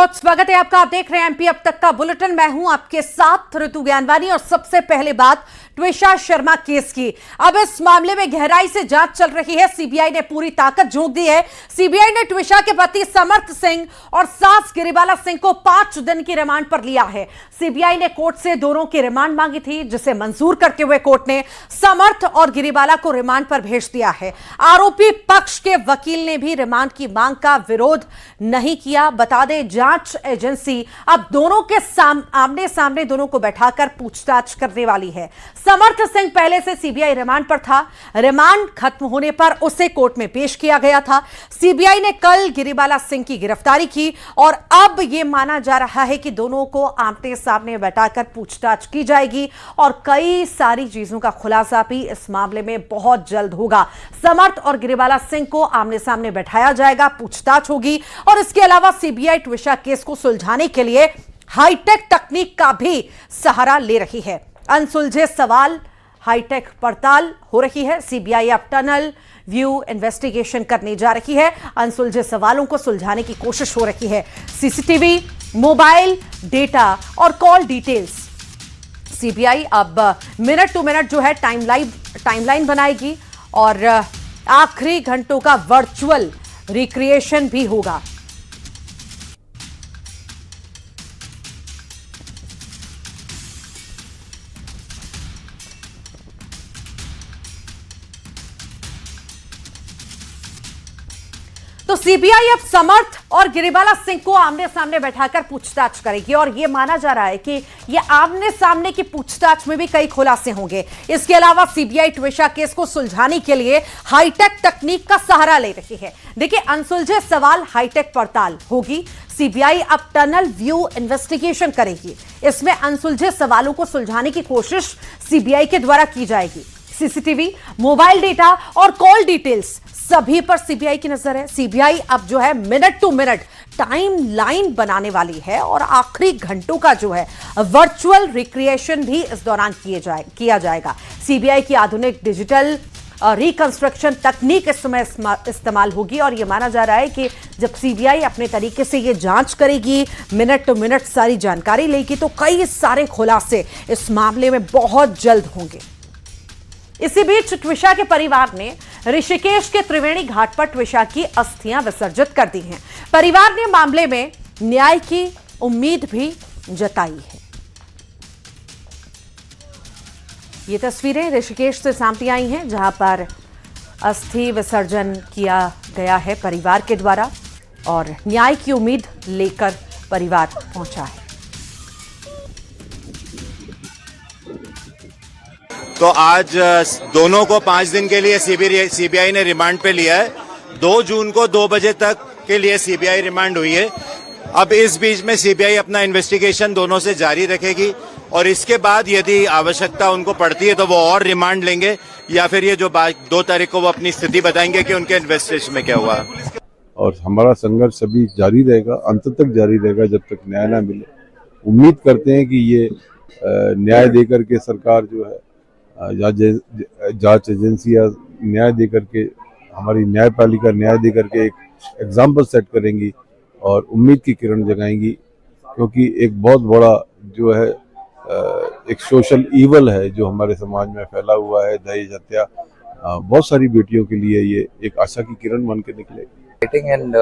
बहुत स्वागत है आपका। आप देख रहे हैं एमपी अब तक का बुलेटिन। मैं हूं आपके साथ ऋतु ज्ञानवानी। और सबसे पहले बात ट्विशा शर्मा केस की। अब इस मामले में गहराई से जांच चल रही है। सीबीआई ने पूरी ताकत झोंक दी है। सीबीआई ने ट्विशा के पति समर्थ सिंह और सास गिरिबाला सिंह को 5 दिन की रिमांड पर लिया है। सीबीआई ने कोर्ट से दोनों की रिमांड मांगी थी, जिसे मंजूर करते हुए कोर्ट ने समर्थ और गिरिबाला को रिमांड पर भेज दिया है। आरोपी पक्ष के वकील ने भी रिमांड की मांग का विरोध नहीं किया। बता दें, जांच एजेंसी अब दोनों के आमने सामने दोनों को बैठाकर पूछताछ करने वाली है। समर्थ सिंह पहले से सीबीआई रिमांड पर था। रिमांड खत्म होने पर उसे कोर्ट में पेश किया गया था। सीबीआई ने कल गिरिबाला सिंह की गिरफ्तारी की और अब यह माना जा रहा है कि दोनों को आमने सामने बैठाकर पूछताछ की जाएगी और कई सारी चीजों का खुलासा भी इस मामले में बहुत जल्द होगा। समर्थ और गिरिबाला सिंह को आमने सामने बैठाया जाएगा, पूछताछ होगी और इसके अलावा सीबीआई ट्विशा केस को सुलझाने के लिए हाईटेक तकनीक का भी सहारा ले रही है। अनसुलझे सवाल, हाईटेक पड़ताल हो रही है। सीबीआई अब टनल व्यू इन्वेस्टिगेशन करने जा रही है। अनसुलझे सवालों को सुलझाने की कोशिश हो रही है। सीसीटीवी, मोबाइल डेटा और कॉल डिटेल्स सीबीआई अब मिनट टू मिनट जो है टाइमलाइन बनाएगी और आखिरी घंटों का वर्चुअल रिक्रिएशन भी होगा। तो सीबीआई अब समर्थ और गिरिबाला सिंह को आमने सामने बैठाकर पूछताछ करेगी और यह माना जा रहा है कि यह आमने सामने की पूछताछ में भी कई खुलासे होंगे। इसके अलावा सीबीआई ट्विशा केस को सुलझाने के लिए हाईटेक तकनीक का सहारा ले रही है। देखिए, अनसुलझे सवाल, हाईटेक पड़ताल होगी। सीबीआई अब टनल व्यू इन्वेस्टिगेशन करेगी। इसमें अनसुलझे सवालों को सुलझाने की कोशिश सीबीआई के द्वारा की जाएगी। सीसीटीवी, मोबाइल डेटा और कॉल डिटेल्स सभी पर सीबीआई की नजर है। सीबीआई अब जो है minute to minute time line बनाने वाली है और आखिरी घंटों का जो है वर्चुअल रिक्रिएशन भी इस दौरान किया जाएगा। सीबीआई की आधुनिक डिजिटल रिकंस्ट्रक्शन तकनीक इस समय इस्तेमाल होगी और यह माना जा रहा है कि जब सीबीआई अपने तरीके से यह जांच करेगी, मिनट टू मिनट सारी जानकारी लेगी, तो कई सारे खुलासे इस मामले में बहुत जल्द होंगे। इसी बीच ट्विशा के परिवार ने ऋषिकेश के त्रिवेणी घाट पर ट्विशा की अस्थियां विसर्जित कर दी हैं। परिवार ने मामले में न्याय की उम्मीद भी जताई है। ये तस्वीरें ऋषिकेश से सामने आई हैं, जहां पर अस्थि विसर्जन किया गया है परिवार के द्वारा और न्याय की उम्मीद लेकर परिवार पहुंचा है। तो आज दोनों को 5 दिन के लिए सीबीआई ने रिमांड पे लिया है। 2 जून को 2 बजे तक के लिए सीबीआई रिमांड हुई है। अब इस बीच में सीबीआई अपना इन्वेस्टिगेशन दोनों से जारी रखेगी और इसके बाद यदि आवश्यकता उनको पड़ती है तो वो और रिमांड लेंगे या फिर ये जो 2 तारीख को वो अपनी स्थिति बताएंगे कि उनके इन्वेस्टिगेशन में क्या हुआ। और हमारा संघर्ष अभी जारी रहेगा, अंत तक जारी रहेगा जब तक न्याय ना मिले। उम्मीद करते हैं कि ये न्याय देकर के सरकार जो है जांच एजेंसियां न्याय देकर के, हमारी न्यायपालिका न्याय देकर के एक एग्जाम्पल सेट करेंगी और उम्मीद की किरण जगाएंगी, क्योंकि एक बहुत बड़ा जो है एक सोशल ईवल है जो हमारे समाज में फैला हुआ है, दहेज हत्या। बहुत सारी बेटियों के लिए ये एक आशा की किरण बन के निकलेगी। And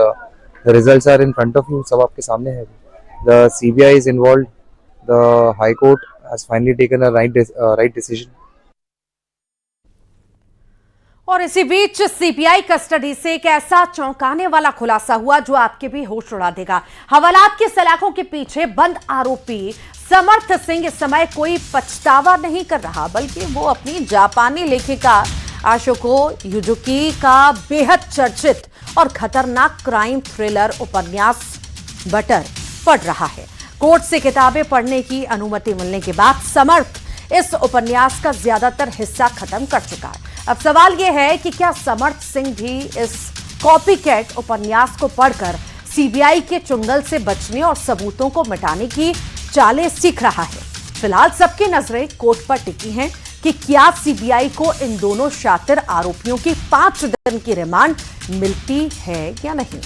results are in front of you, सब आपके सामने है। The CBI is involved, the high court has finally taken a right decision. और इसी बीच सीबीआई कस्टडी से एक ऐसा चौंकाने वाला खुलासा हुआ जो आपके भी होश उड़ा देगा। हवालात की सलाखों के पीछे बंद आरोपी समर्थ सिंह इस समय कोई पछतावा नहीं कर रहा, बल्कि वो अपनी जापानी लेखिका आशोको युजुकी का बेहद चर्चित और खतरनाक क्राइम थ्रिलर उपन्यास बटर पढ़ रहा है। कोर्ट से किताबें पढ़ने की अनुमति मिलने के बाद समर्थ इस उपन्यास का ज्यादातर हिस्सा खत्म कर चुका है। अब सवाल यह है कि क्या समर्थ सिंह भी इस कॉपीकैट उपन्यास को पढ़कर सीबीआई के चुंगल से बचने और सबूतों को मिटाने की चालें सीख रहा है। फिलहाल सबकी नजरें कोर्ट पर टिकी हैं कि क्या सीबीआई को इन दोनों शातिर आरोपियों की 5 दिन की रिमांड मिलती है या नहीं।